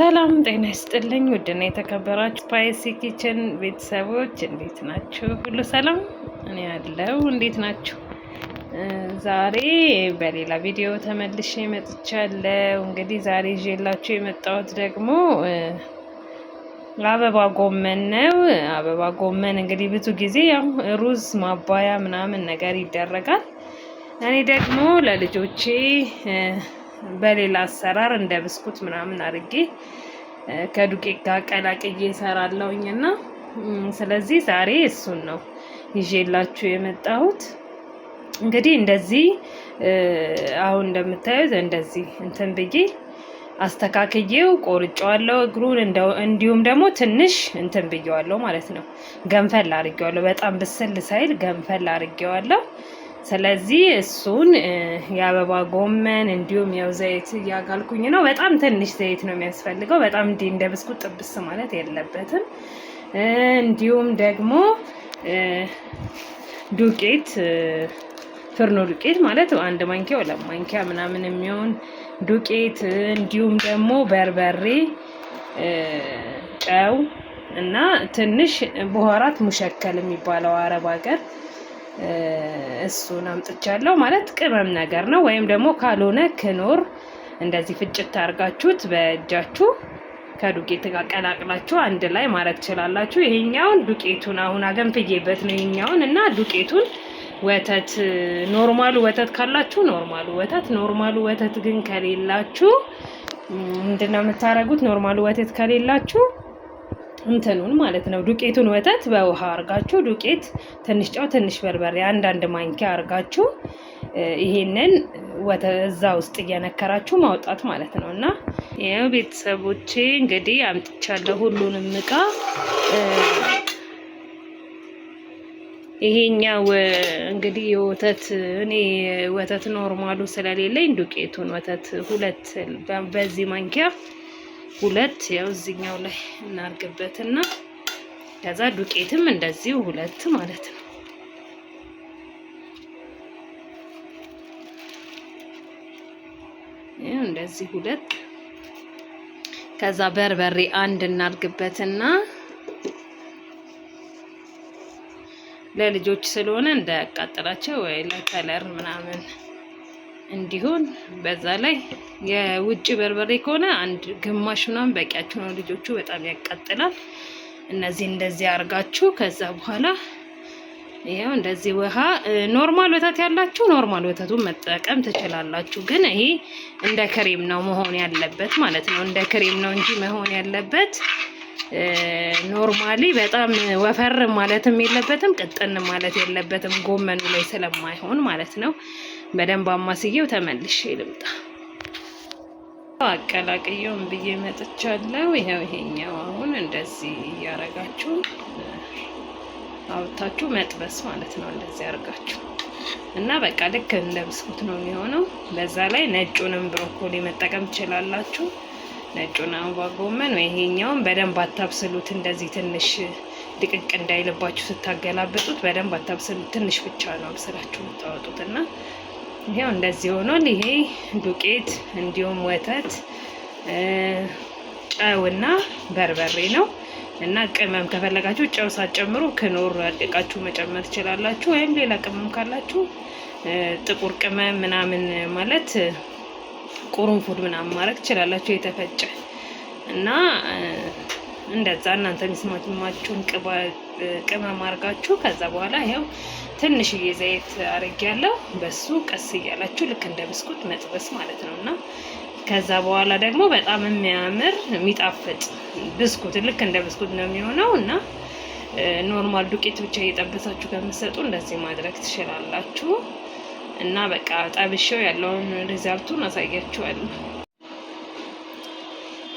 ሰላም ጤና ይስጥልኝ። ውድና የተከበራችሁ ስፓይሲ ኪችን ቤተሰቦች እንዴት ናችሁ? ሁሉ ሰላም? እኔ ያለው እንዴት ናችሁ? ዛሬ በሌላ ቪዲዮ ተመልሼ መጥቻለሁ። እንግዲህ ዛሬ ይዤላችሁ የመጣሁት ደግሞ አበባ ጎመን ነው። አበባ ጎመን እንግዲህ ብዙ ጊዜ ያው ሩዝ ማባያ ምናምን ነገር ይደረጋል። እኔ ደግሞ ለልጆቼ በሌላ አሰራር እንደ ብስኩት ምናምን አድርጌ ከዱቄት ጋር ቀላቅዬ እሰራለሁኝ እና ስለዚህ ዛሬ እሱን ነው ይዤላችሁ የመጣሁት። እንግዲህ እንደዚህ አሁን እንደምታዩት እንደዚህ እንትን ብዬ አስተካክዬው ቆርጬዋለሁ እግሩን፣ እንዲሁም ደግሞ ትንሽ እንትን ብዬዋለሁ ማለት ነው። ገንፈል አድርጌዋለሁ። በጣም ብስል ሳይል ገንፈል አድርጌዋለሁ። ስለዚህ እሱን የአበባ ጎመን እንዲሁም ያው ዘይት እያጋልኩኝ ነው። በጣም ትንሽ ዘይት ነው የሚያስፈልገው። በጣም እንደ ብስኩት ጥብስ ማለት የለበትም። እንዲሁም ደግሞ ዱቄት፣ ፍርኖ ዱቄት ማለት አንድ ማንኪያ ሁለት ማንኪያ ምናምን የሚሆን ዱቄት፣ እንዲሁም ደግሞ በርበሬ፣ ጨው እና ትንሽ በኋራት ሙሸከል የሚባለው አረብ ሀገር እሱን አምጥቻለሁ። ማለት ቅመም ነገር ነው። ወይም ደግሞ ካልሆነ ክኖር እንደዚህ ፍጭት አድርጋችሁት በእጃችሁ ከዱቄት ጋር ቀላቅላችሁ አንድ ላይ ማድረግ ትችላላችሁ። ይሄኛውን ዱቄቱን አሁን አገንፍዬበት ነው ይሄኛውን እና ዱቄቱን ወተት፣ ኖርማሉ ወተት ካላችሁ ኖርማሉ ወተት ግን ከሌላችሁ ምንድነው የምታረጉት? ኖርማሉ ወተት ከሌላችሁ እንትኑን ማለት ነው ዱቄቱን ወተት በውሃ አርጋችሁ ዱቄት፣ ትንሽ ጨው፣ ትንሽ በርበሬ አንዳንድ ማንኪያ አርጋችሁ ይሄንን ወተት እዛ ውስጥ እየነከራችሁ ማውጣት ማለት ነው። እና ያው ቤተሰቦቼ እንግዲህ አምጥቻለሁ ሁሉንም እቃ። ይሄኛው እንግዲህ የወተት እኔ ወተት ኖርማሉ ስለሌለኝ ዱቄቱን ወተት ሁለት በዚህ ማንኪያ ሁለት ያው እዚህኛው ላይ እናርግበትና ከዛ ዱቄትም እንደዚሁ ሁለት ማለት ነው። ያው እንደዚህ ሁለት። ከዛ በርበሬ አንድ እናርግበትና ለልጆች ስለሆነ እንዳያቃጥላቸው ወይ ለከለር ምናምን እንዲሆን በዛ ላይ የውጭ በርበሬ ከሆነ አንድ ግማሽ ምናምን በቂያችሁ ነው። ልጆቹ በጣም ያቃጥላል። እነዚህ እንደዚህ አርጋችሁ ከዛ በኋላ ይሄው እንደዚህ ውሃ፣ ኖርማል ወተት ያላችሁ ኖርማል ወተቱን መጠቀም ትችላላችሁ። ግን ይሄ እንደ ክሬም ነው መሆን ያለበት ማለት ነው። እንደ ክሬም ነው እንጂ መሆን ያለበት ኖርማሊ በጣም ወፈር ማለትም የለበትም ቅጥን ማለት የለበትም፣ ጎመኑ ላይ ስለማይሆን ማለት ነው። በደንብ አማስዬው ተመልሼ ልምጣ። አቀላቅየውን ብዬ መጥቻለሁ። ይሄኛው አሁን እንደዚህ እያረጋችሁ አውጣችሁ መጥበስ ማለት ነው። እንደዚህ አርጋችሁ እና በቃ ልክ እንደ ብስኩት ነው የሚሆነው። በዛ ላይ ነጩንም ብሮኮሊ መጠቀም ትችላላችሁ። ነጩን አበባ ጎመን ወይ ይሄኛውን በደንብ አታብስሉት። እንደዚህ ትንሽ ድቅቅ እንዳይልባችሁ ስታገላብጡት በደንብ አታብስሉት። ትንሽ ብቻ ነው አብስላችሁ የምታወጡትና ይሄው እንደዚህ ሆኗል። ይሄ ዱቄት እንዲሁም ወተት፣ ጨውና በርበሬ ነው። እና ቅመም ከፈለጋችሁ ጨው ሳትጨምሩ ክኖር አድቃችሁ መጨመር ትችላላችሁ። ወይም ሌላ ቅመም ካላችሁ ጥቁር ቅመም ምናምን ማለት ቁርንፉድ ምናምን ማድረግ ትችላላችሁ የተፈጨ። እና እንደዛ እናንተ የሚስማማችሁን ቅመም አድርጋችሁ ከዛ በኋላ ይሄው ትንሽዬ ዘይት አድርጌያለሁ። በሱ ቀስ እያላችሁ ልክ እንደ ብስኩት መጥበስ ማለት ነው። እና ከዛ በኋላ ደግሞ በጣም የሚያምር የሚጣፍጥ ብስኩት ልክ እንደ ብስኩት ነው የሚሆነው። እና ኖርማል ዱቄት ብቻ እየጠበሳችሁ ከምትሰጡ እንደዚህ ማድረግ ትችላላችሁ። እና በቃ ጠብሼው ያለውን ሪዛልቱን አሳያችኋለሁ።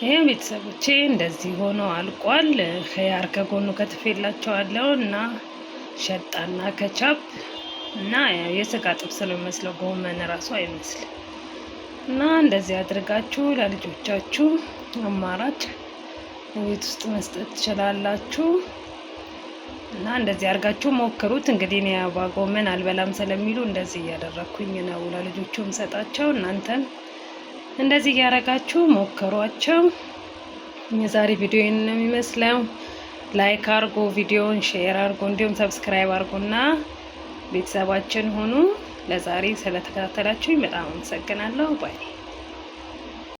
ይሄ ቤተሰቦቼ እንደዚህ ሆኖ አልቋል። ኸያር ከጎኑ ከትፌላቸዋለሁ እና ሸጣና ከቻፕ እና የስጋ ጥብስ ነው የሚመስለው፣ ጎመን ራሱ አይመስልም። እና እንደዚህ አድርጋችሁ ለልጆቻችሁ አማራጭ ቤት ውስጥ መስጠት ትችላላችሁ። እና እንደዚህ አድርጋችሁ ሞክሩት። እንግዲህ እኔ አበባ ጎመን አልበላም ስለሚሉ እንደዚህ እያደረኩኝ ነው ለልጆቹም ሰጣቸው። እናንተም እንደዚህ እያደረጋችሁ ሞክሯቸው። የዛሬ ቪዲዮ ይህንን ነው የሚመስለው። ላይክ አርጎ፣ ቪዲዮውን ሼር አርጎ፣ እንዲሁም ሰብስክራይብ አርጎና ቤተሰባችን ሆኑ። ለዛሬ ስለተከታተላችሁኝ በጣም አመሰግናለሁ። ባይ